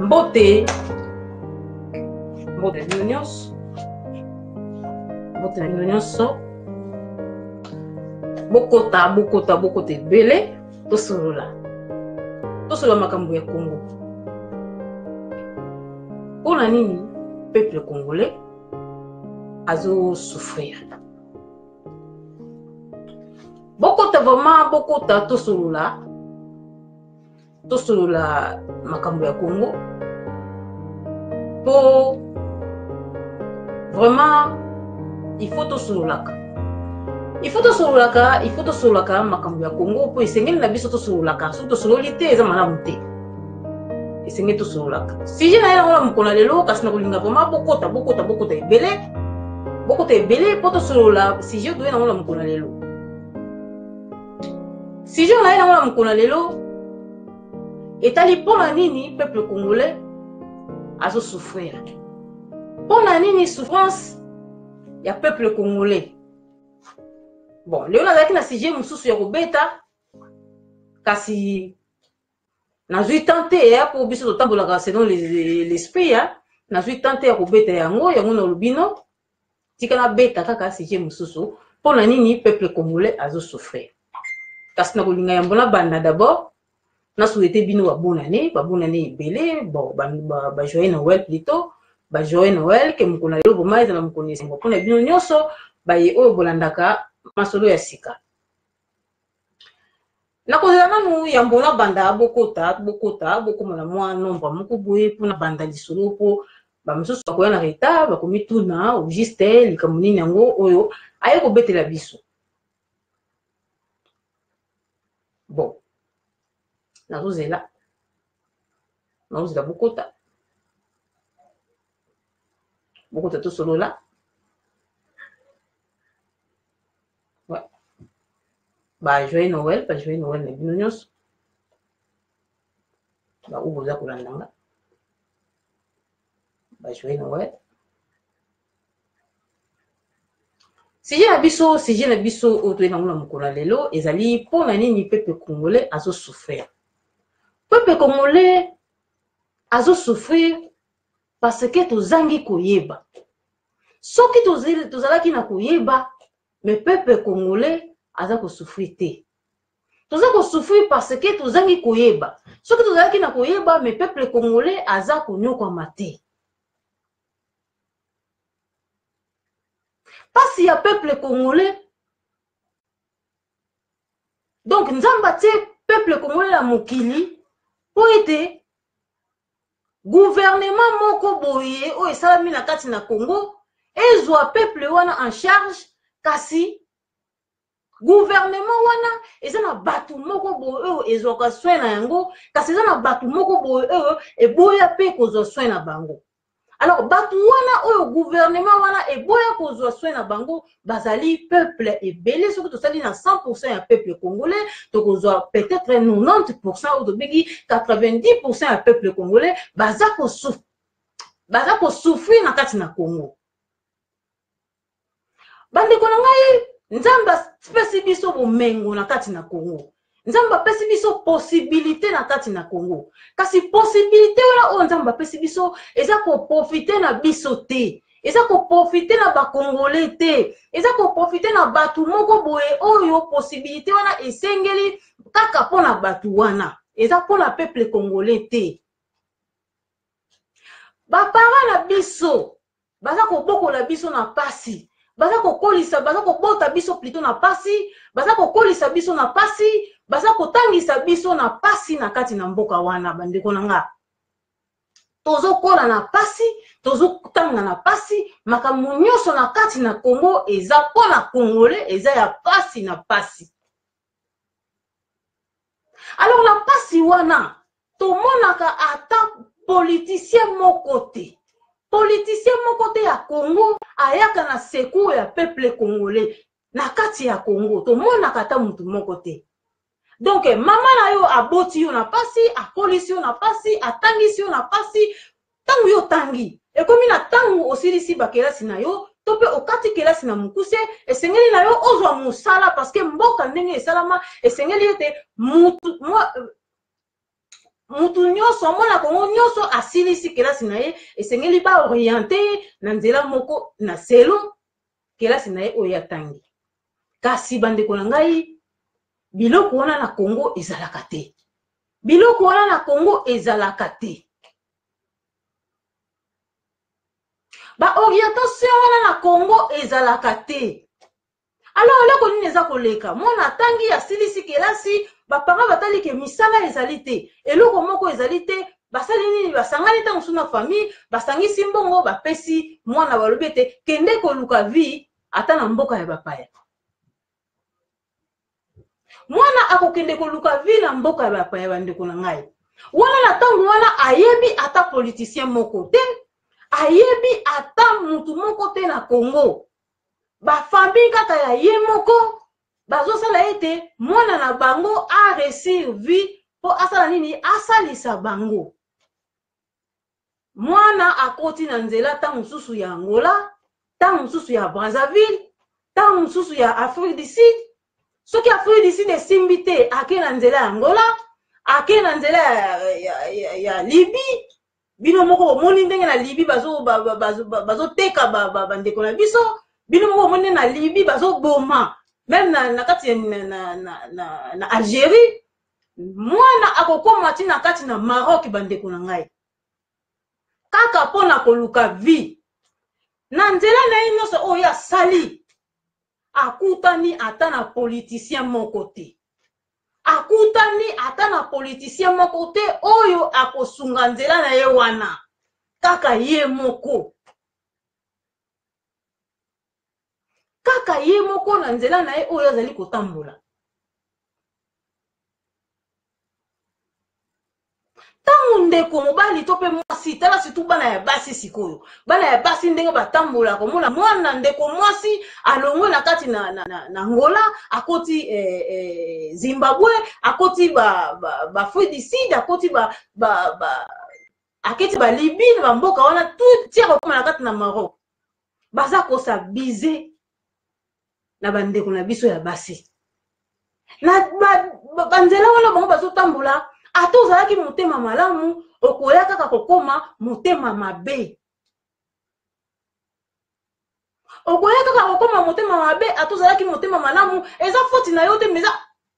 Mbote nyonso. Mbote nyonso. Bokota ebele tosolola makambo ya Congo. Mpona nini peuple congolais azo souffrir? Bokota tosolola makambo ya Congo. Po vraiment il faut tosololaka. Il faut tosololaka makambo ya Congo po esengeli na biso tosololaka. So tosololi te eza malamu te. Esengeli tosololaka. Si je na yango mokona lelo kasi na kolinga vraiment bokota ebele. Bokota ebele po tosolola si je doye na yango mokona lelo. Si je na yango mokona lelo etali pona nini peuple congolais azo souffrir. Pona nini souffrance ya peuple congolais. Bon, leo nazalaki na sujet mosusu ya kobeta kasi nazwi tante ya po biso totambolaka selon l'esprit ya nazwi tante ya kobeta yango na lubino tika na beta kaka sujet mosusu pona nini peuple congolais azo souffrir. Kasi na kolinga yambo na banda d'abord na souhaité bino babonane ebele bon ba joyeux Noël plutôt ba joyeux Noël ke mokona lelo boma eza na mokonisi mpona bino nyonso baye oyo bolandaka masolo ya sika. Na kozela nanu yambo na banda bokota bokomona mwa nombre moko boye mpona banda lisolo po bamosusu bakoya na retard bakomituna au juste likambo nini yango oyo aye kobetela biso. Bon, nazozela bokota tosolola. Ouais. Joyeux Noël na bino nyonso. Uboza kolandanga. Joyeux Noël. Sujet na biso oto na mona mokona lelo ezali pona nini peuple congolais azo souffrir. Peuple congolais azo souffrir parce que tozangi koyeba. Soki tozalaki na koyeba, mais peuple congolais aza ko souffrir te. Toza ko souffrir parce que tozangi koyeba. Soki tozalaki na koyeba, mais peuple congolais aza konyokwama te. Pasi ya peuple congolais. Donc nzamba te peuple congolais la mokili po ete gouvernement moko boye o esalami na kati na Congo ezwa peuple wana en charge kasi gouvernement wana eza na batu moko boye o ezwaka soin na yango kasi eza na batu moko boye o eboya pe kozwa soin na bango. Alors batu wana oyo gouvernement wana eboya kozwa soin na bango bazali peuple ebele soki tosali na 100% ya peuple congolais tokozwa peut-être 90% ou tobiki 90% ya peuple congolais baza ko souffrir na kati na Congo. Bandeko na ngai nzamba pesi biso bomengo na kati na Congo. Nzamba pesi biso possibilité na kati na Congo. Kasi possibilité wala o nzamba pesi biso eza ko profiter na biso te. Eza ko profiter na ba Congolais te. Eza ko profiter na batu moko boye oyo possibilité wana esengeli kaka pona batu wana. Eza pona peuple congolais te. Ba para na biso baza ko bokola biso na pasi. Baza ko kolisa baza ko bota biso plutôt na pasi. Baza ko kolisa biso na pasi. Baza kotangisa biso na pasi na kati na mboka wana bandeko na nga. Tozo kola na pasi, tozo kutanga na pasi, makambo nyonso na kati na Congo eza pona Congolais, eza ya pasi na pasi. Alors na pasi wana, tomonaka ata politicien moko te. Politicien moko te ya Congo ayaka na secours ya peuple congolais na kati ya Congo, tomonaka ata mutu moko te. Donc mama na yo aboti yo na pasi, akolisi yo na pasi, atangisi yo na pasi, tangu yo tangi. E komi na tangu osilisi bakelasi na yo, tope okati kelasi na mukuse, esengeli na yo ozwa musala parce que mboka ndenge esalama, esengeli ete mutu nyonso mwana Congo nyonso asilisi kelasi na ye esengeli ba orienté na nzela moko na selon kelasi na ye oyo atangi. Kasi bandeko na ngai biloko wana na Congo ezalaka te. Biloko wana na Congo ezalaka te. Ba orientation wana na Congo ezalaka te. Alors là koni neza koleka mwana tangi asilisi kelasi bapanga batali ke misala ezali te. Eloko moko ezali te. Basali nini basangani ta musuna famille basangisi mbongo bapesi mwana balobi te kende koluka vie ata na mboka ya bapaya. Mwana akokende koluka vie na mboka ya bapaya bandeko na ngai. Wana na tango wana ayebi ata politicien moko te. Ayebi ata mutu moko te na Congo. Ba famille kaka ya ye moko bazo sala ete mwana na bango a réussir vie po asala nini asalisa bango. Mwana akoti na nzela ta mususu ya Angola, ta mususu ya Brazzaville, ta mususu ya Afrique du Sud. Soki Afrique du Sud esimbi te ake na nzela ya Angola, ake na nzela ya Libye. Bino moko moni ndenge na Libye bazo teka bandeko na biso. Bino moko moni na Libye bazo boma. Même na kati na Algérie. Mwana akokoma ti na kati na Maroc bandeko na ngai. Kaka pona koluka vie. Na nzela na ye nyonso oyo asali. Akutani ata na politicien moko te. Akutani ata na politicien moko te oyo akosunga nzela na ye wana. Kaka ye moko. Kaka ye moko na nzela na ye oyo azali kotambola. Tango ndeko mobali to pe mwasi tala situ bana ya basi sikoyo. Bana ya basi ndenge batambola komona mwana ndeko mwasi alongwe na kati na Angola, akoti Zimbabwe, akoti ba Afrique du Sud, akoti aketi ba Libye ba mboka wana tout tia kokoma na kati na Maroc. Baza kosa bize na bandeko na biso ya basi. Na banzela wana bango bazo tambola ata ozalaki motema malamu okoya kaka kokoma motema mabe. Okoya kaka kokoma motema mabe ata ozalaki motema malamu eza foti na yo te meza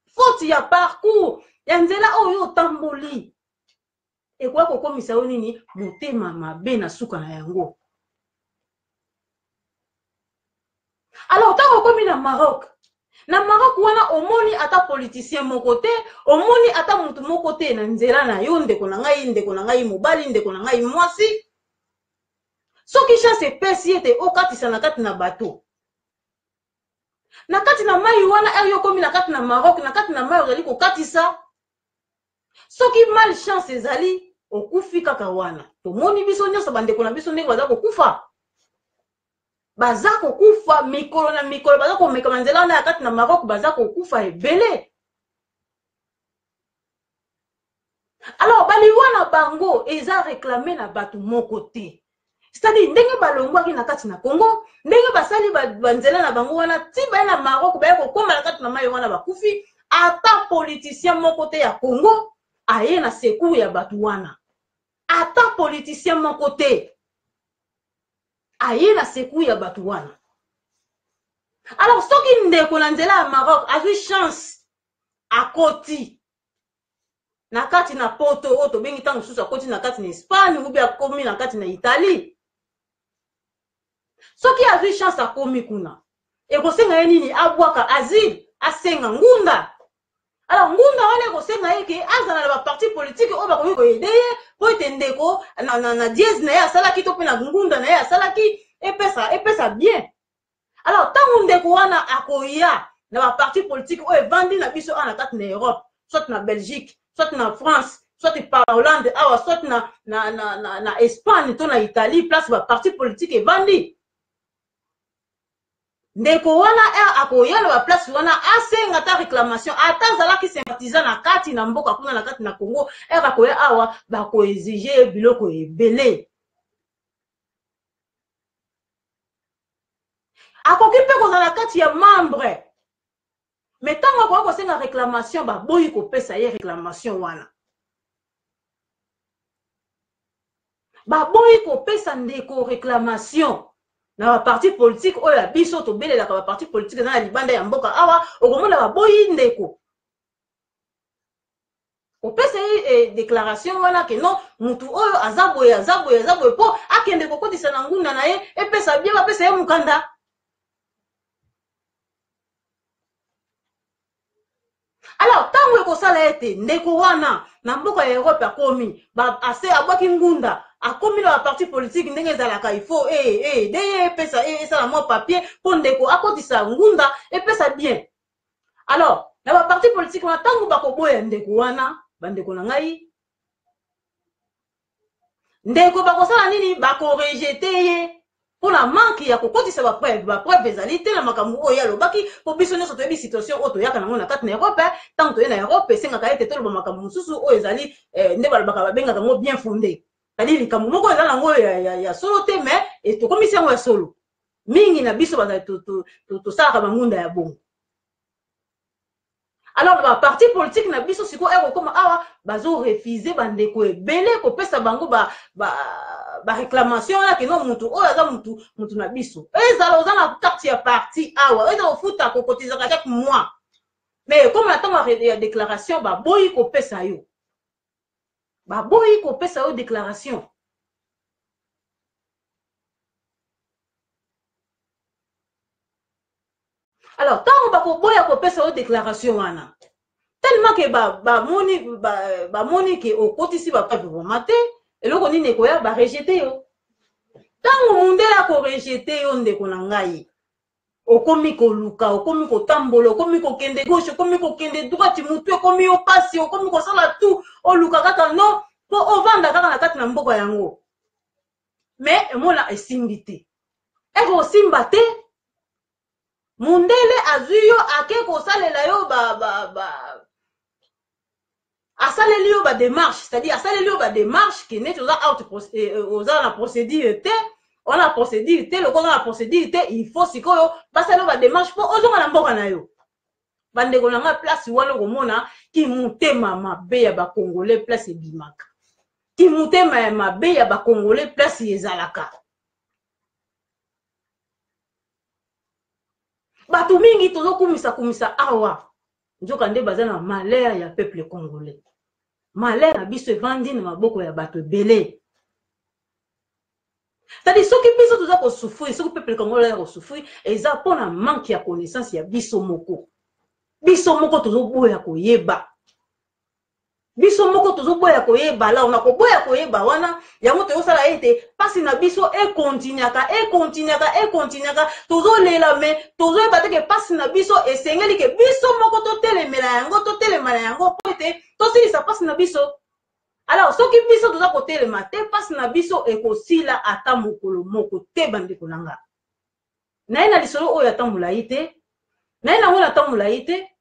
foti ya parcours ya nzela oyo otamboli. Ekoya kokomisa yo nini motema mabe na suka na yango. Alors tango komi na Maroc. Na Maroc wana omoni ata politicien moko te, omoni ata mutu moko te na nzela na yo ndeko na ngai mobali, ndeko na ngai mwasi. Soki chance pesi ete okatisa na kati na bato. Na kati na mai wana yo komi na kati na Maroc, na kati na mai ozali kokatisa. Soki mal chance ezali okufi kaka wana. Tomoni biso nyonso bandeko na biso ndenge baza kokufa. Baza kokufa mikolo na mikolo baza komeka manzela wana ya kati na Maroc baza kokufa ebele. Alors bali wana bango eza réclamé na batu moko te. C'est-à-dire ndenge balongwaki na kati na Congo, ndenge basali banzela na bango wana ti ba na Maroc ba kokoma na kati na mai wana bakufi, ata politicien moko te ya Congo aye na secours ya batu wana. Ata politicien moko te aye na secours ya batu wana. Alors soki ndeko na nzela ya Maroc azwi chance akoti na kati na poto oto bengi tango susu akoti na kati na Espagne ou bien akomi na kati na Italie. Soki azwi chance akomi kuna ekosenga ye nini abwaka asile asenga ngunda. Alors ngunda wana ekosenga ye ke azana na ba parti politique oyo bakomi koyede ye po ete ndeko na dièse na ye asalaki to pe na ngunda na ye asalaki epesa bien. Alors tango ndeko wana akoya na ba parti politique oyo evandi na biso ana kati na Europe, soit na Belgique, soit na France, soit par Hollande, awa soit na Espagne to na Italie, place ba parti politique evandi. Ndeko wana akoya na ba place wana asenga ta réclamation ata zalaki sympathisant na kati na mboka kuna na kati na Congo akoya awa ba ko exiger biloko ebele. Akoki pe kozala kati ya membre. Mais tango akoya kosenga réclamation ba boyi kopesa ye réclamation wana. baboyi kopesa ndeko réclamation na ba parti politique oyo ya biso to belela ka ba parti politique na libanda ya mboka awa okomona baboyi ndeko kopesa déclaration wana ke non mutu oyo azaboye po akende kokotisa na ngunda na ye epesa bien bapesa ye mukanda. Alors tango ekosala ete ndeko wana na mboka ya Europe akomi ase abwaki ngunda akomi na parti politique ndenge ezalaka il faut de pesa esala mo papier po ndeko akotisa ngunda epesa bien. Alors na ba parti politique wana tango bakoboya ndeko wana bandeko na ngai ndeko bakosala nini bakorejete ye pona manki ya kokotisa bapreuve ezali te na makambo oyo alobaki po biso nyonso toyebi situation oyo toyaka nango na kati na Europe ntango toye na Europe esengaka ete toloba makambo mosusu oyo ezali nde balobaka babengaka yango bien fondé c'est-à-dire likambo moko ezali nango ya solo te mais tokomisi yango ya solo mingi na biso bazali tosalaka bangunda ya bongo. Alors ba parti politique na biso siko ekokoma awa bazo refuser bandeko ebele kopesa bango ba réclamation ya ke non mutu oyo aza mutu na biso ezala oza na carte ya parti awa eza ofuta kokotizaka chaque mois mais comme na ntango ya déclaration baboyi kopesa yo déclaration. Alors ntango bakoboya kopesa yo déclaration wana tellement ke bamoni ke okotisi bapreuve vraimen te eloko nini ekoya barejete yo. Ntango mundele akorejete yo ndeko na ngai okomi koluka okomi kotambola okomi kokende gauche okomi kokende droite mutu ekomi yo pasi okomi kosala tout oluka kaka non po ovanda kaka na kati na mboka yango mais emona esimbi te ekosimba te. Mundele azwi yo ake kosalela yo asaleli yo ba démarche, c'est-à-dire asaleli yo ba démarche qui n'est oza na procédure te on a procédure te loko na procédure te il faut sikoyo basala ba démarche po ozonga na mboka na yo bandeko na nga place wana komona ki mutema mabe ya ba congolais place ebimaka ki mutema ya mabe ya ba congolais place ezalaka. Batu mingi tozokumisa awa nzoka nde baza na malheur ya peuple congolais. Malheur na biso evandi na maboko ya bato ebele. C'est-à-dire soki biso toza kosouffrir, soki peuple congolais ya kosouffrir, eza pona manque ya connaissance ya biso moko. Biso moko tozoboya koyeba. Biso moko tozoboya koyeba la ona koboya koyeba wana yango tozosala ete pasi na biso ekontinyaka tozolela me tozoyeba te ke pasi na biso esengeli ke biso moko totelemela yango po ete tosilisa pasi na biso. Alors soki biso toza kotelema te pasi na biso ekosila ata mokolo moko te bandeko na nga naye na lisolo oyo ata molai te naye nango na ata molai te.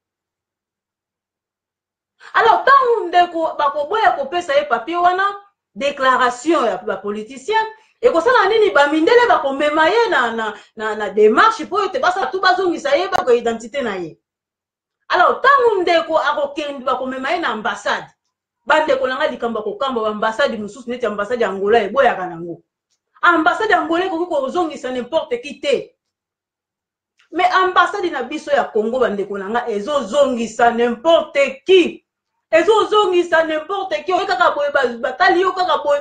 Alors tant ndeko bakoboya kopesa ye papier wana déclaration ya ba politicien et kosala nini bamindele bakomema ye na démarche po ete basa tout bazongisa ye ba identité na ye. Alors tant ndeko akokende bakomema ye na ambassade bandeko nanga likambo kokamba ba ambassade mususu neti ambassade Angola eboyaka nango ambassade Angola ko kozongisa n'importe qui te mais ambassade na biso ya Congo bandeko nanga ezozongisa n'importe qui. Ezozongisa n'importe qui kaka boye batali yo kaka boye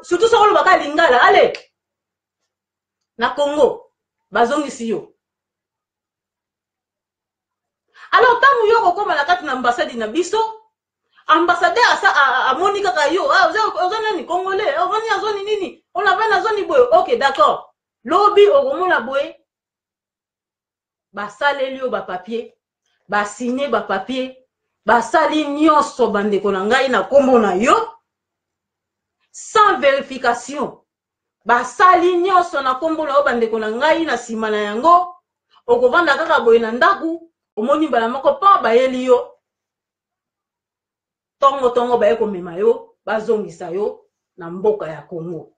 surtout solo bakali ngala ale na Congo bazongisi yo. Alors tangu yo kokoma na kati na ambassade na biso ambassadeur amoni kaka yo oza nani congolais ovani azoni nini on a vana zoni boye OK d'accord lobi okomona boye basaleli yo ba papier ba signer ba papier basali nyonso bandeko na ngai na kombo na yo sans vérification basali nyonso na kombo na yo bandeko na ngai na sima na yango okovanda kaka boye na ndaku omoni mbala moko pa bayeli yo tongo baye komema yo bazongisa yo na mboka ya Congo.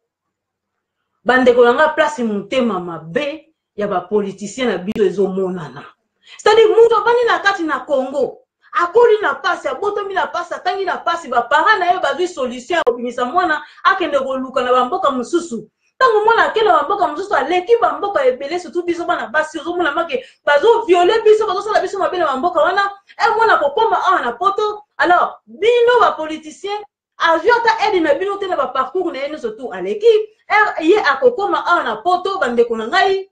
Bandeko na nga place mutema mabe ya ba politicien na biso ezomonana. C'est-à-dire mutu avandi na kati na Congo akoli na pasi abotomi na pasi atangi na pasi bapara na ye bazwi solution ya kobimisa mwana akende koluka na bamboka mosusu ntango mwana akende bamboka mosusu aleki bamboka ebele surtout biso bana basi ozomona make bazoviole biso bazosala biso mabe na bamboka wana mwana kokoma awa na poto alors bino bapoliticien azwi ata aide na bino te na baparcours na ye nyonso tu aleki ye akokoma awa na poto bandeko na ngai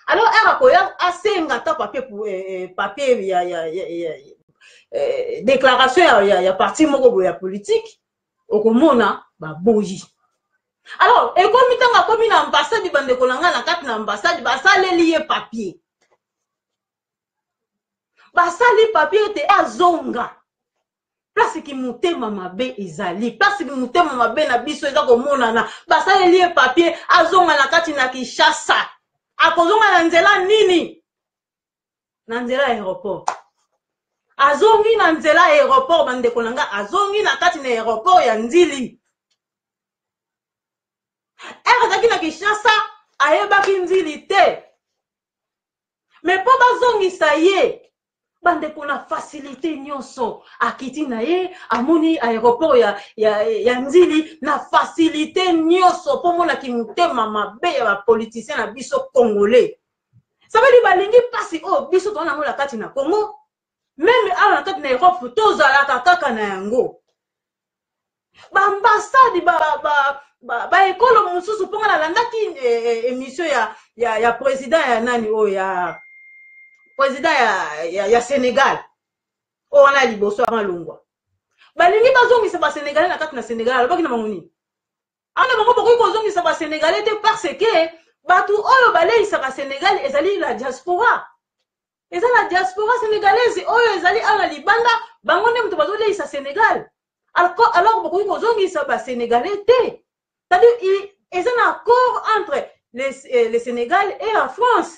alors akoya asenga ta papier déclaration ya parti moko boye ya politique okomona baboyi alors ekomi ntango akomi na ambassade bandeko na ngai na kati na ambassade basaleli ye papier basali papier ete azonga place ki motema mabe ezali place ki motema mabe na biso eza komonana basaleli ye papier azonga na kati na Kinshasa akozonga na nzela nini na nzela aéroport azongi na nzela aéroport bandeko na nga azongi na kati na aéroport ya Nzili azaki na Kinshasa ayebaki Nzili te me mpo bazongisa ye bandeko na facilité nyonso akiti na ye amoni aéroport ya Nzili na facilité nyonso mpo monaki motema mabe ya bapoliticien na biso congolais sabeli balingi pasi oyo biso towana yango na kati na Congo meme awa na kati na Europe tozalaka kaka na yango baambasade baekolo mosusu mponga nalandaki émission ya président ya nani oyo ya président ya Sénégal oyo wana ya liboso ya malongwa balingi bazongisa basénégalais na kati na Sénégal alobaki na bango nini ana bango bakoki kozongisa basénégalais te parce que bato oyo baleisaka Sénégal ezali la diaspora eza la diaspora sénégalaise oyo ezali ala libanda bango nde moto bazoleisa Sénégal alors bakoki kozongisa basénégalais te c'est-à-dire eza na accord entre le Sénégal et la France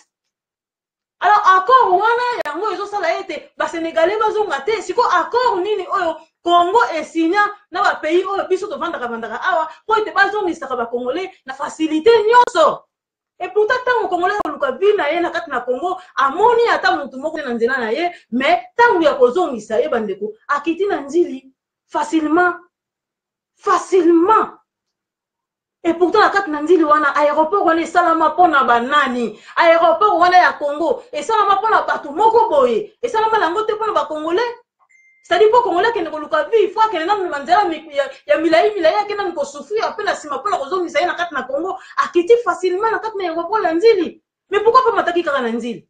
alors accord wana yango ezosala ete basénégalais bazonga te siko accord nini oyo Congo esinya na bapays oyo biso tovandaka awa po ete bazongisaka bacongolais na facilité nyonso et pourtant ntango congolais oluka vi na ye na kati na Congo amoni ata motu moko na nzela na ye mais ntango ya kozongisa ye bandeko akiti na Nzili facilement et pourtant na kati na Nzili wana aéroport wana esalama mpona banani aéroport wana ya Congo esalama mpona bato moko boye esalama nango te mpona bacongolais c'est-à-dire mpo congolais akende koluka vi fo akende na manzela ya milai akende kosufrir ape na nsima mpona kozongisa ye na kati na Congo akiti facilement na kati na aéroport ya Nzili mais pourquoi pas mataki kaka na Nzili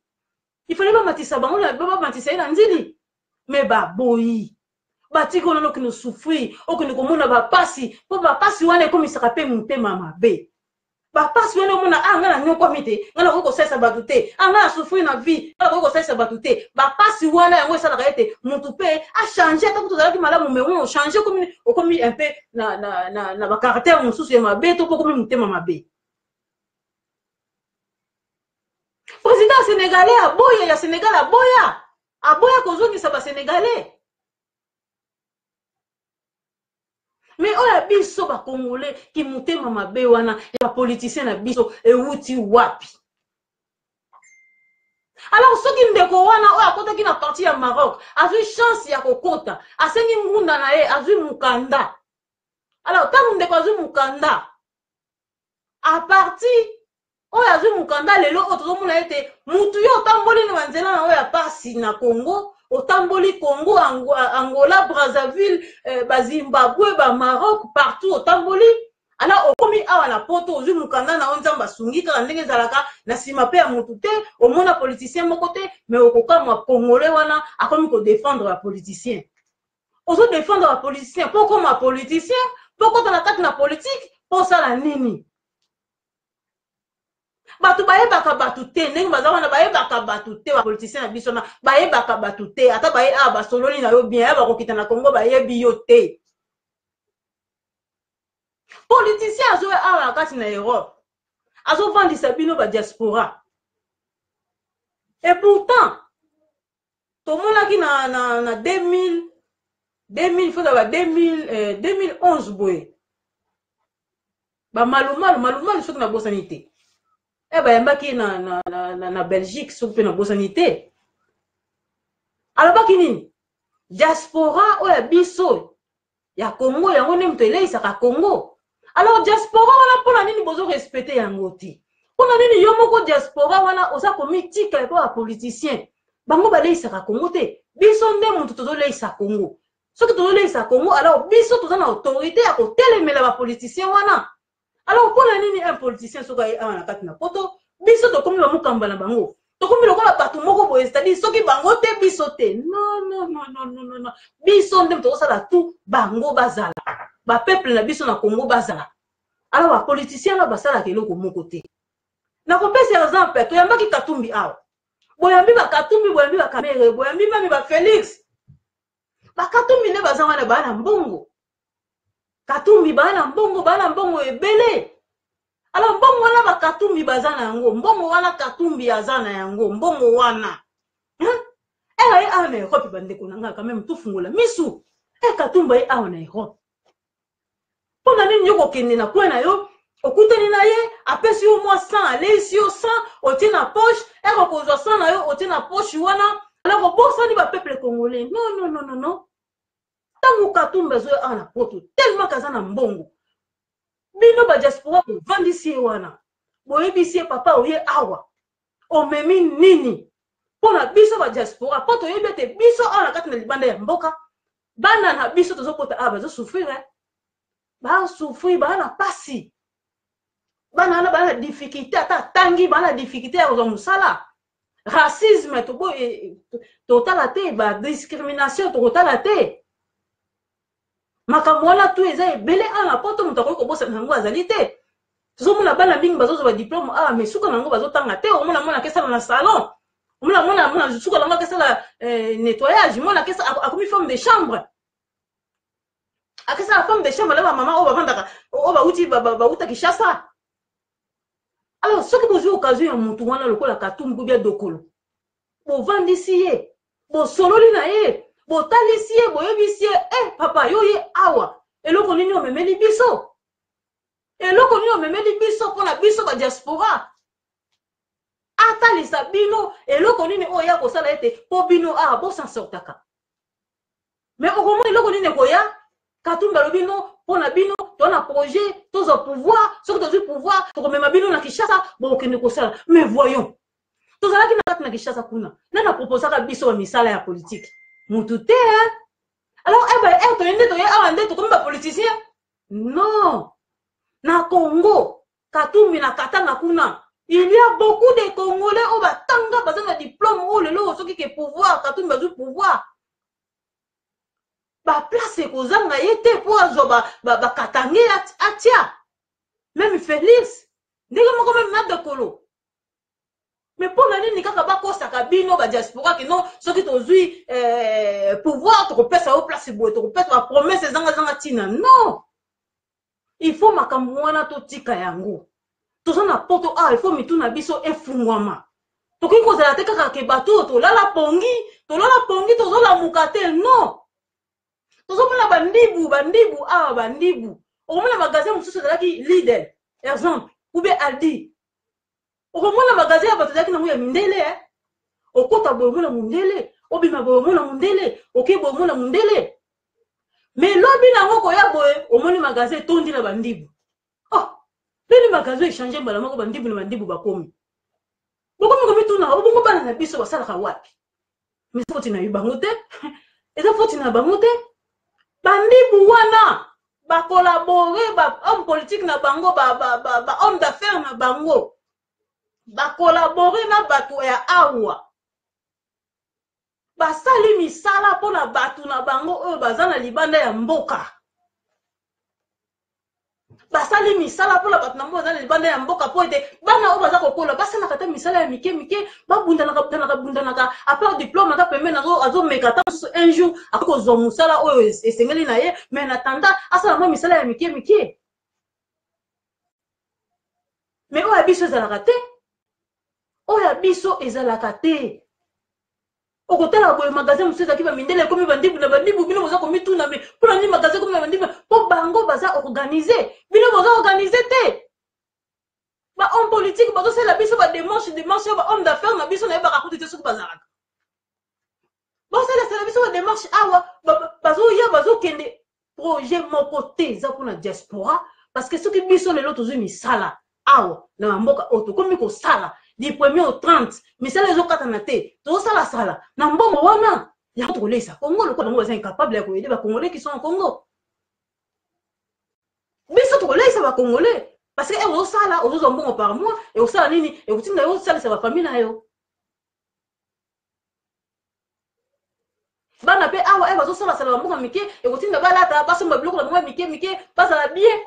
il fallait bamatisa bango bamatisa ye na Nzili mais baboyi batiki wana okende souffrir okende komona bapasi mpo bapasi wana ekomisaka mpe motema mabe bapasi wana omona nga na nyokwami te nga nakoki kosalisa bato te nga na souffrir na vie nga nakoki kosalisa bato te bapasi wana yango esalaka ete motu mpe achange ata kutu ozalaki malamu mais wana ochange okomi un peu na bacaractère mosusu ya mabe to mpo okomi motema mabe président ya sénégalais aboya ya sénégal aboya kozongisa basénégalais mais oya biso bacongolais ki motema mabe wana ya politicien na biso euti wapi alors soki ndeko wana oyo akotaki na parti ya Maroc azwi chance ya kokota asengi ngunda na ye azwi mukanda alors ntango ndeko azwi mukanda a parti oyo azwi mukanda lelo oyo tozomona ete mutu yo otamboli na banzela na oyo ya pasi na Congo otamboli Congo, Angola, Brazzaville, Zimbabwe, Maroc, partout otamboli. Alors okomi awa na poto ozu mukanda na onzamba sungi kaka ndenge zalaka na sima pe ya mutu te omona politicien moko te mais okoka mwa congolais wana akomi ko défendre la politicien. Ozo défendre la politicien poko ma politicien poko na kati na politique po sala nini. Batu bayebaka batu te ndenge bazawana bayebaka batu te ba politicien na biso na bayebaka batu te ata baye ba sololi na yo bien ba kokita na Congo bayebi yo te politicien azo awa kati na Europe azo vandisa bino ba diaspora et pourtant tomonaki na 2000 faut ba 2011 boye ba malumalu soki na bosani te bayambaki na Belgique soki pe na bosani te alobaki nini diaspora oya biso ya Congo yango nde moto eleisaka Congo. Alors diaspora wana pona nini bozo respecter yango te? Pona nini yo moko diaspora wana oza komitika epo ya politicien bango baleisaka Congo te? Biso nde moto tozoleisa Congo. Soki tozoleisa Congo, alors biso toza na autorité ya kotelemela ba politicien wana. Alors pona nini un politicien soka ye awa na kati na poto biso tokomi ba mukamba na bango? Tokomi lokola bato moko boye, c'est-à-dire soki bango te biso te. Non non non non non non. Biso nde tozosala tout bango bazala. Ba peuple na biso na Congo bazala. Alors ba politicien na basala keloko moko te. Na kopesa exemple to yambaki Katumbi awa. Boyambi ba Katumbi, boyambi ba Kamere, boyambi mami ba Félix. Ba Katumbi ne baza wana bana mbongo. Katumbi bana mbongo ebele. Alors mbongo wana ba Katumbi baza na yango, mbongo wana Katumbi aza na yango, mbongo wana. Eh awa na Europe bandeko nanga quand même tout fungola. Misu, Katumbi awa na Europe. Pona nini yoko kende na kwa na yo? Okutani na ye, apesi yo mwa 100, alesi yo 100, otie na poche, kozwa 100 na yo, otie na poche wana. Alors bosa ni ba peuple congolais. Non non non non non. Tango Katumbi zo awa na poto, tellement kaza na mbongo. Bino ba diaspora ko vandisi wana. Boyebisi papa oye awa. Omemi nini? Pona biso ba diaspora, poto yebete biso awa na kati na libanda ya mboka. Bana na biso tozokota aba zo souffrir. Ba souffrir ba na pasi. Bana na ba na difficulté ata tangi ba na difficulté ya kozwa musala. Racisme to boy totala te ba discrimination to totala te. Makambo wana tu eza ebele ana poto moto akoki kobosa nango azali te. Tozomona bana mingi bazozwa ba diplôme awa mais suka nango bazotanga te. Omona mona kesala na salon. Omona suka nango kesala nettoyage. Mona kesa akomi femme de chambre. Akesa femme de chambre la maman o bavandaka o bauti bauta Kinshasa. Alors soki bozwi occasion ya mutu wana lokola Katumbi bia dokolo. Bo vandisi ye. Bo sololi na ye. Botalisi ye, boyebisi ye, papa, yo ye awa. Eloko nini omemeli biso? Eloko nini omemeli biso pona biso ba diaspora? Atalisa bino, eloko nini oya kosala ete po bino awa bosan sortaka. Mais okomo eloko nini koya? Katumbi bino pona bino, tona projet, tozo pouvoir, soki tozo pouvoir, tokomema bino na Kinshasa, bo okende kosala. Mais voyons. Tozalaki na kati na Kinshasa kuna. Nana proposaka biso ba misala ya politique. Moutouté, hein? Alors, to yende to ye awande to comme ba politicien? Non. Na Congo, Katumbi na Katanga kuna. Il y a beaucoup de Congolais au batanga bazanga diplôme ou le lo soki ke pouvoir, Katumbi bazu pouvoir. Ba place ko zanga yete po azo ba Katangé atia. Même Félix, ndenge moko même na de kolo. Mais pour l'année, ni kaka ba kosa kabino ba diaspora que non, ceux qui tozui pouvoir te repèse au place boue, te repèse la promesse zanga tina. Non. Il faut makamwana to tika yango. Tozo na poto il faut mituna biso efungwama. To ki ko zala te kaka ke bato to lala pongi tozo la mukate non. Tozo mona bandibu bandibu. O mona magasin mususu zalaki leader. Exemple, ou bien Aldi. Okomona magasin ya bato zaki na ya mindele okota boyomona mundele obima boyomona mundele oke boyomona mundele mais lobi nango koya boye omoni magasin tondi na bandibu beli magasin échanger mbala moko bandibu na bandibu bakomi bokomi komi tuna obongo bana na biso basalaka wapi mais foti na bango te eza foti na bango te bandibu wana ba collaborer ba homme politique na bango ba homme d'affaires na bango ba collaborer na bato ya awa basali misala pona bato na bango oyo baza na libanda ya mboka basali misala pona bato na baza na libanda ya mboka po ete bana oyo baza kokola basala kata misala ya mike babundanaka après diplôme ata pembeni azomeka ata mosusu un jour akozwa mosala oyo esengeli na ye mais na tanda asala mwa misala ya mike mais oyo ya biso ezalaka te. Oya biso ezalaka te. Okotala boye magasin mususu ezaki ba mindele komi bandibu na bandibu bino boza komi tuna me pona ni magasin komi na bandibu po bango baza organiser bino boza organiser te. Ba homme politique bazo sala biso ba démarche ba homme d'affaires na biso na ba raconter te soki bazalaka. Bon, c'est la mission de démarche. Bazo kende projet mon côté, ça pour la diaspora. Parce que ceux qui sont les autres, ils sont sala. Awa, na mboka auto, comme ils sala. Du 1er au 30, mais ça les autres kanaté. Tout ça la sala. Na mbongo wana. Il y a autre ça. Congo, le Congo est incapable d'aider les Congolais qui sont en Congo. Mais ça, ça va Congolais. Parce que au sala, aux autres par mois, et au sala nini, et au titre de ça, ça va famille na yo. Bana pe awa e bazo sala sala mboka mike e kotinda balata baso mabloko na mboka mike basa la bien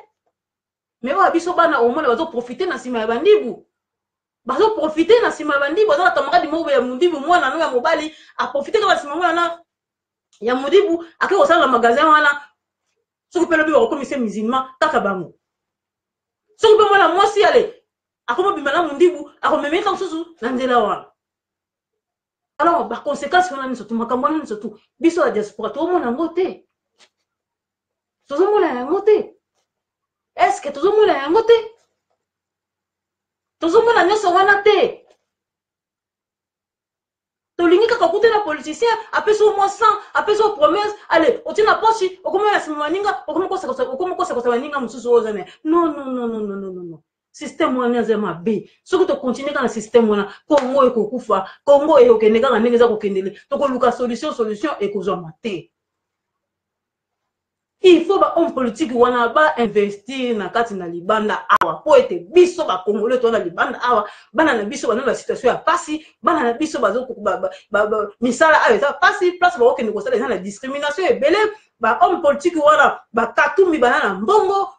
mais wa biso bana au moins bazo profiter na sima ya bandibu bazo profiter na sima ya bandibu bazo na tamaka di mobe ya mundibu mwana no ya mobali a profiter ka sima mwana ya mundibu ake ko sala magasin wana soki pe lobi ba komise musulman kaka bango soki pe mwana mwasi ale akoma bimana mundibu akomemeka mususu na nzela wana. Alors, par conséquent, si on a surtout, makamwana surtout, biso la diaspora, tout le monde a voté. Tout le monde a voté. Est-ce que tout le monde a voté? Tout le monde a voté. Tout le monde a voté la politicien, après ça au moins 100, après ça aux promesses, allez, on tient la poche, on commence à se maninga, on commence à se maninga, non, non, non, non, non, non, non, non. Système wana zema B. Soki to continuer dans le système wana, Congo eko kufa, Congo eko keneka na ndenge za kokendele. Toko luka solution eko mate. Il faut ba homme politique wana ba investir na kati na libanda awa. Po ete biso ba Congolais to na libanda awa, bana na biso bana la situation ya pasi, bana na biso bazo misala ayo za pasi, place ba okende ko sala na discrimination ebele, ba homme politique wana ba katumbi bana na mbongo.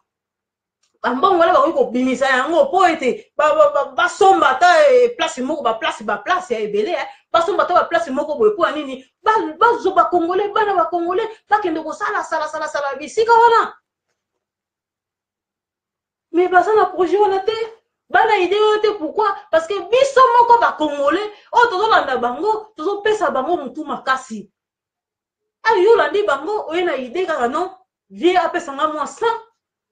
Ambon wala ba ko bimisa yango po ete ba somba ta place moko ba place ya ebele ba somba ta ba place moko boye po nini ba zo ba Congolais bana ba Congolais ba kende ko sala bisika wana mais ba sana projet wana te bana idée te pourquoi parce que biso moko ba Congolais o tozo landa bango tozo pesa bango mutu makasi ayo landi bango o na idée kaka non vie apesa nga moi 100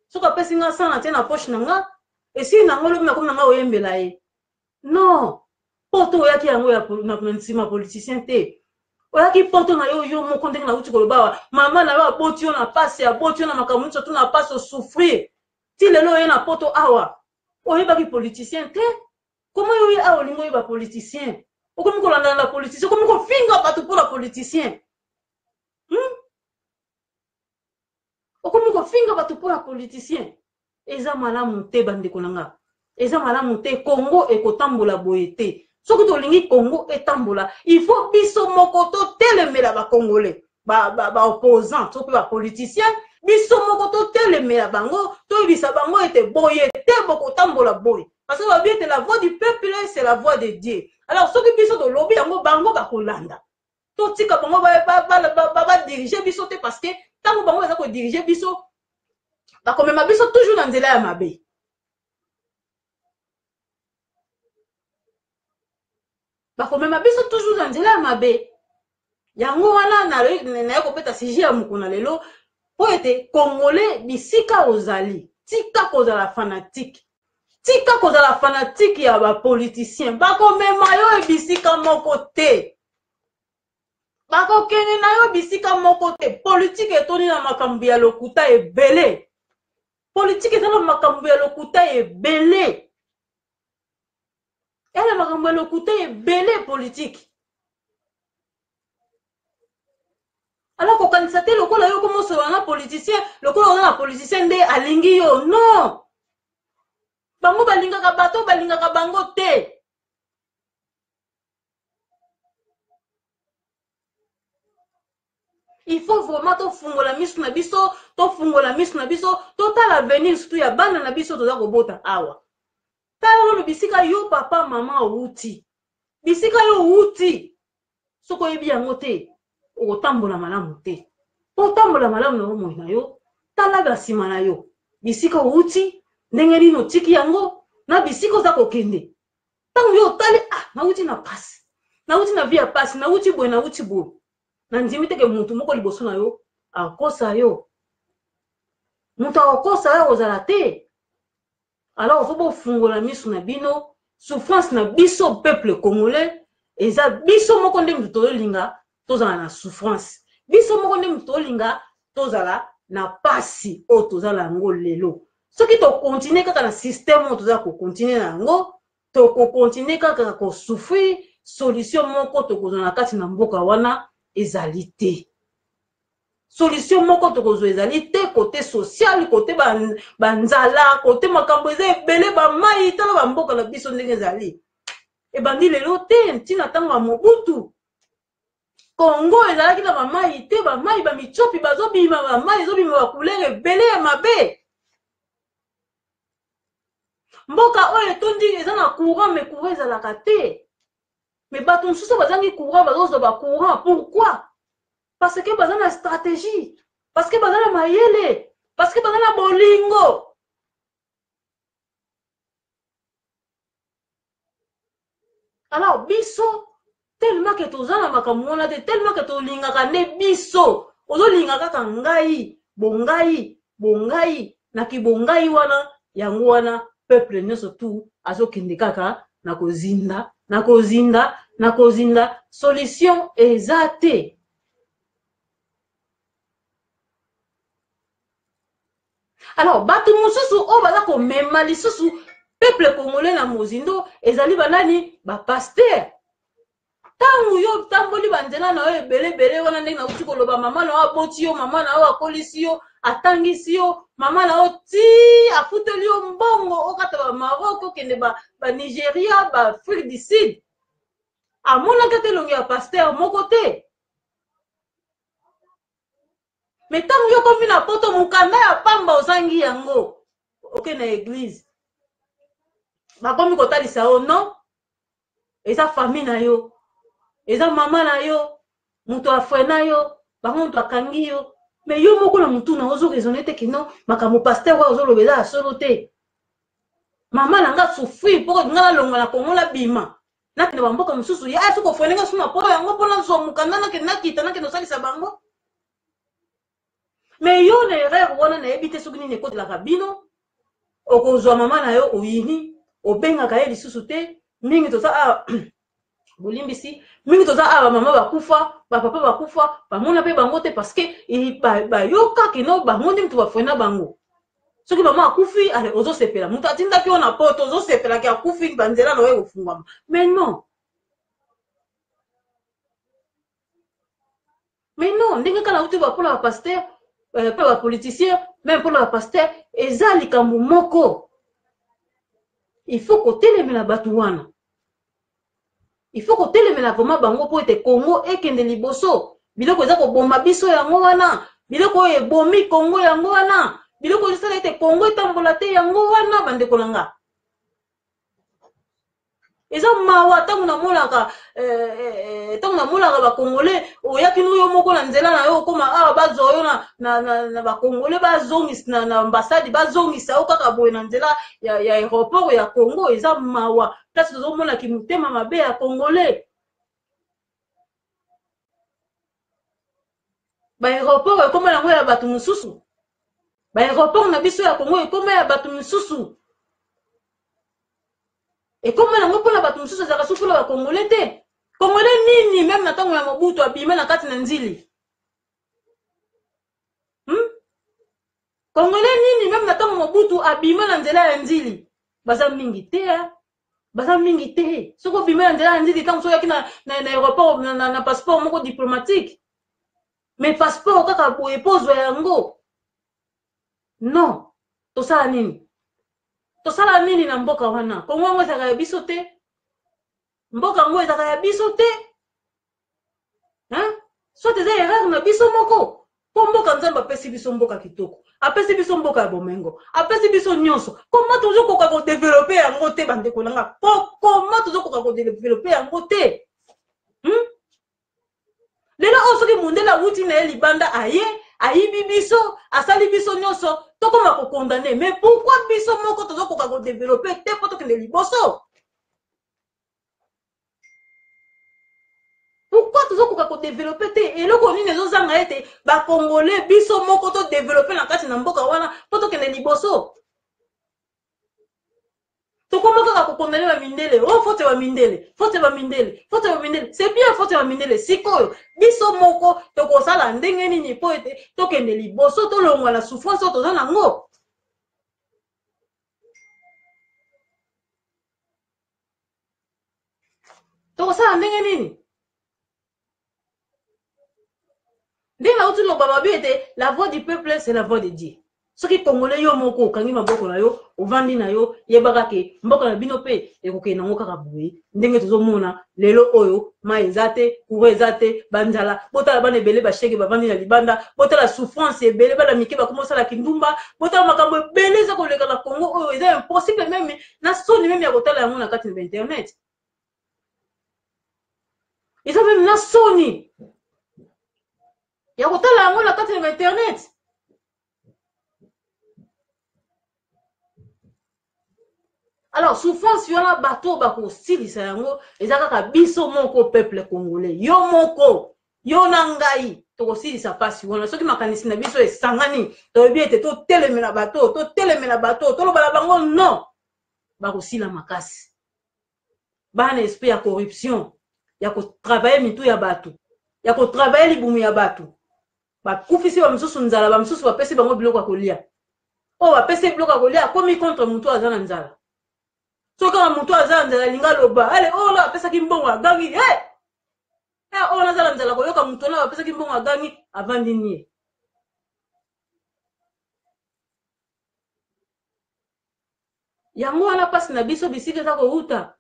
ce qu'on peut signer ça na tena poche nanga et si nango le comme nanga oyembela ye non poto yaki yango ya na nsima politicien te oyaki poto na yo moko ndenge na uti koloba mama na ba boti yo na passe ya boti yo na makambo surtout na passe au souffrir ti lelo ye na poto awa oyebaki politicien te comment yo awa lingo yeba politicien okomi kolanda na politicien okomi kofinga bato pour la politicien okomi kofinga bato pour la politicien eza malamu te bandeko nanga eza malamu te Congo ekotambola boye te soki tolingi Congo etambola il faut biso moko totelemela ba Congolais ba opposant soki ba politicien biso moko totelemela bango toyebisa bango ete boye te bokotambola boye parce que babi ete la voix du peuple c'est la voix de Dieu alors soki biso tolobi yango bango bakolanda totika bango ba diriger biso te parce que tant bango eza ko diriger biso ba komema biso toujours na nzela ya mabe ba komema biso toujours na nzela ya mabe yango wana na kopeta sujet ya mukuna lelo po ete Congolais bisika ozali tika kozala fanatique ya ba politicien ba komema yo bisika moko te bakokende na yo bisika moko te politique etoni na makambo ya lokuta ebele politique etoni na makambo ya lokuta ebele ele makambo ya lokuta ebele politique alors kokanisa te lokola yo komo osola na politicien lokola oza na politicien nde alingi yo non bango balingaka bato balingaka bango te il faut vraiment tofungola misu na biso totala avenir surtout ya bana na biso toza kobota awa tala lono bisika yo papa mama outi bisika yo outi soko oyebi yango te okotambola malamu te po otambola malamu na omoi na yo tala basima na yo bisika outi ndenge nini otiki yango na bisika oza kokende ntango yo otali nauti na pasi nauti na vie ya pasi nauti boye na ndimi teke mutu moko liboso na yo akosa yo mutu akosa yo ozala te alors faut bofungola misu na bino souffrance na biso peuple congolais eza biso moko nde mutu tolinga tozala na souffrance biso moko nde tolinga tozala na pasi oyo tozala yango lelo soki tokontinue kaka na système oyo tozala kokontinue na yango tokokontinue kaka kosouffrir solution moko tokozwa na kati na mboka wana ezali te solution moko tokozwa ezali te côté social côté banzala côté makambo eza ebele bamai tala bamboka na biso ndenge ezali ebandi lelo te ntina ntango ya Mobutu Congo ezalaki na bamai te bamai bamichopi bazobima bamai ezobima bacouleur ebele ya mabe mboka oyo etondi eza na courant mais courant ezalaka te mais bato mosusu bazangi courant bazozwa bacourant pourquoi parce que baza na stratégie parce que baza na mayele parce que baza na bolingo alors biso tellement que toza na makambo wana te tellement que tolingaka nde biso ozolinga kaka ngai bongai na kibongai wana yango wana peuple nyonso tu azokende kaka na kozinda solution eza te alors bato mosusu oyo baza komema lisusu peuple congolais na mozindo ezali banani bapaster ntango yo tamboli banzela na yo ebelebele wana ndenge nauti koloba mama na yo aboti yo mama na yo akolisi yo atangisi yo mama na yo ti afuteli yo mbongo okata bamarok okende banigeria baafrique du sud amonaka te elongi ya paster moko te me ntango yo komi na poto mokanda ya pamba ozangi yango oke na eglise bakomi kotalisa yo non eza famille na yo eza mama na yo moto afre na yo bango moto akangi yo me yo moko na motu na ozoraisonne te kino makambo paster oyo ozoloba eza ya solo te mama na nga souffrir mpo nga nalonga na kongo labima nakende bamboka mosusu ya soki ofrenenga so na poto yango mpona zwa mokanda nakende nakita nakende osalisa bango me yo na erreur wana nayebi te soki nini ekotelaka bino okozwa mama na yo oyini obengaka ye lisusu te mingi toza bolimbisi mingi toza awa mama bakufa bapapa bakufa bamona mpe bango te parce que bayoka kino bango nde mutu bafrena bango soki mama akufi ale ozosepela mutu atindaki yo na poto ozosepelaki akufi banzela na oyo kofungwama mais non ndenge kala uti bapona bapaster mpe bapoliticien meme mpona bapaster eza likambo moko il faut kotelemela bato wana il faut kotelemela vraimen bango mpo ete Congo ekende liboso biloko eza koboma biso yango wana biloko oyo ebomi Congo yango wana biloko oyo esala ete Congo etambola te yango wana bandeko na nga eza mawa ntango namonaka bakongole oyaki yo moko na nzela na yo okoma awa bazwa yo na bakongole bazongisa na ambasade bazongisa yo kaka boye na nzela ya aéroport ya Congo eza mawa place tozomonaki motema mabe ya congolais baéroport ekoma yango ya bato mosusu baéroport na biso ya Congo ekoma ya bato mosusu ekoma nango mpona bato mosusu ezalaka suku mpona bakongole te kongole nini meme na ntango ya Mobutu abime na kati na nzili kongole nini meme na ntango Mobutu abime na nzela ya nzili baza mingi te soki obime na nzela ya nzili ntango soki oyaki na aéroport na passeport moko diplomatique mais passeport kaka boye pozwa yango non tosala nini na mboka wana Kongo yango ezaka ya biso te mboka yango ezaka ya biso te soit eza erreur na biso moko mpo mboka nzambe apesi biso mboka kitoko apesi biso mboka ya bomengo apesi biso nyonso koma tozokoka kodevelope yango te bandeko na nga koma tozokoka kodevelope yango te lelo oyo soki mundele awuti na ye libanda ayibi biso asali biso nyonso tokoma kokondane mais pourquoi biso moko tozokoka kodevelope te mpo tokende liboso pourquoi tozokoka kodevelope te eloko nini ezozanga ete bakongole biso moko todevelope na kati na mboka wana mpo tokende liboso To comment ka condamner ba mindele? Oh faut te ba mindele. Faut te ba mindele. Faut te ba mindele. C'est bien faut te ba mindele. Sikoyo biso moko to ko sala ndenge nini po ete to kende liboso to longwa na souffrance to za nango. To ko sala ndenge nini? Dès là où tu le la voix du peuple, c'est la voix de Dieu. Ce qui congolais yo moko kangi maboko na yo, ovandi na yo, yebaka ke mboka na bino pe ekoke nango kaka boye. Ndenge tozomona lelo oyo ma ezate, kure ezate, banzala, botala bana ebele ba shege bavandi na libanda, botala souffrance ebele bana mike ba commencer la kindumba, botala makambo ebele za koleka na Congo oyo eza impossible même na soni même ya kotala yango na kati na internet. Ils ont même na soni. Ya kotala yango na kati na internet. Alors souffrance yona bateau bako silisa yango ezaka ka biso moko peuple congolais. Yo moko, yo na ngai to silisa pasi wana soki makanisi na biso esangani to biete to telemela bateau, to lobala bango non. Bako sila makasi. Bana esprit ya corruption, ya ko travailler mitu ya bateau, ya ko travailler libumu ya bateau. Bakufisi ba msusu nzala ba msusu bapesi bango biloko ya kolia. O bapesi biloko ya kolia komi contre mutu azana nzala. Soka mutu azana nzala linga loba. Ale o la pesa ki mbongo agangi. O na zala nzala koyoka mutu na bapesa ki mbongo agangi avandi nie. Yango wana pasi na biso bisika za ko uta.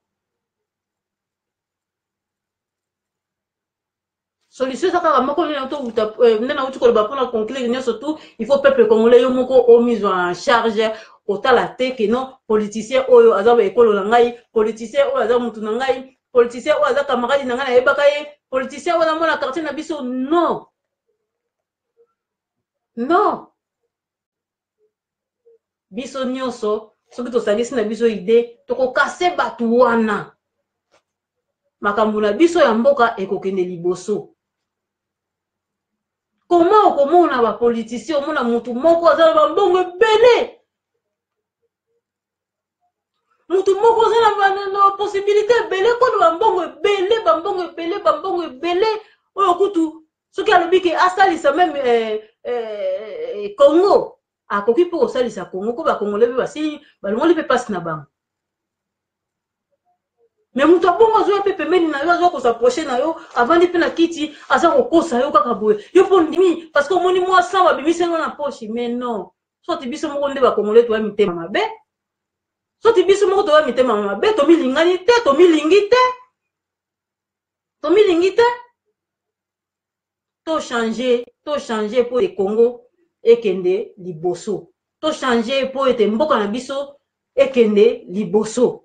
Solution ça kaka moko na to uta ndena uti ko ba pona conclure nyo surtout il faut peuple congolais yo moko o mise en charge otala te que non politicien oyo azaba ekolo na ngai politicien oyo azaba mutu na ngai politicien oyo azaba camarade na ngai na yebaka ye politicien oyo na mona quartier na biso non non biso nyonso soki to sangisi na biso idée to ko kase batu wana makambo na biso ya mboka ekokende liboso. Comment okomona ba politicien omona mutu moko azala ba mbongo ebele mutu moko azala na possibilité ebele kono ba mbongo ebele oyo kutu soki alobi ke asalisa même Congo akoki po kosalisa Congo ko ba Congolais be basi balongoli pe passe na bango. Mais mutu abongo azoya pe pembeni na yo azoya kosaproche na yo avandi pe na kiti aza kokosa yo kaka boye yo po ndimi parce que omoni mwa sa babimisi yango na poche mais non soti biso moko nde bakongole toya mitema mabe soti biso moko toya mitema mabe tomilingani te tomilingi te to changer po e Congo ekende liboso to changer po ete mboka na biso ekende liboso.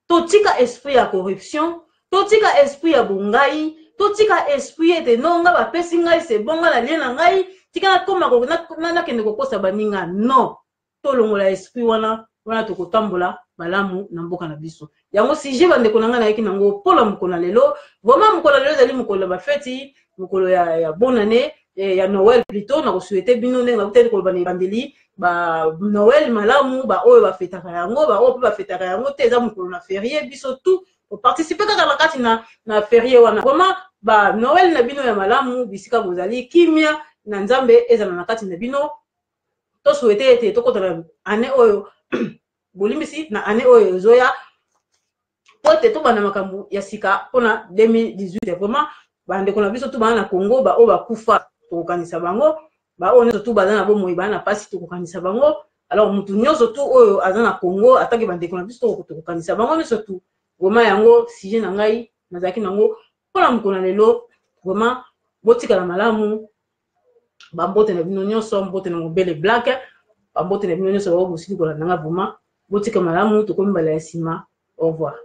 Totika esprit ya corruption, totika esprit ya bungai, totika esprit ete nonga ba pesi ngai se bonga na liena ngai, tika na koma ko na kende ko kosa baninga non. To longola esprit wana to kotambola malamu na mboka na biso. Yango si je bande konanga na yeki nango pola mukona lelo, vraiment mukona lelo zali mukolo ba feti, mukolo ya bonne année, ya Noël plutôt na ko souhaiter bino ndenga peut-être ko bane bandeli ba Noël malamu ba oyo ba fetaka yango ba oyo ba fetaka yango te za mukolo na férié biso tout pour participer kaka na kati na férié wana vraiment ba Noël na bino ya malamu bisika bozali kimia na nzambe ezana na kati na bino to souhaiter ete to kotala année oyo bolimbisi na année oyo zoya pote to bana makambu ya sika pona 2018 vraiment bande kona biso to bana na Congo ba oyo ba kufa to kanisa bango ba on surtout bazana bo moyiba na pasi to kokanisa bango alors mutu nyonso tu oyo azana Congo ataki bande kona biso to kokanisa bango mais surtout vraiment yango sujet na ngai nazaki nango pona mukona lelo vraiment botika na malamu ba mbote na bino nyonso mbote na mobele black ba mbote na bino nyonso ba musiki kola nanga vraiment botika malamu to komi bala ya sima au revoir.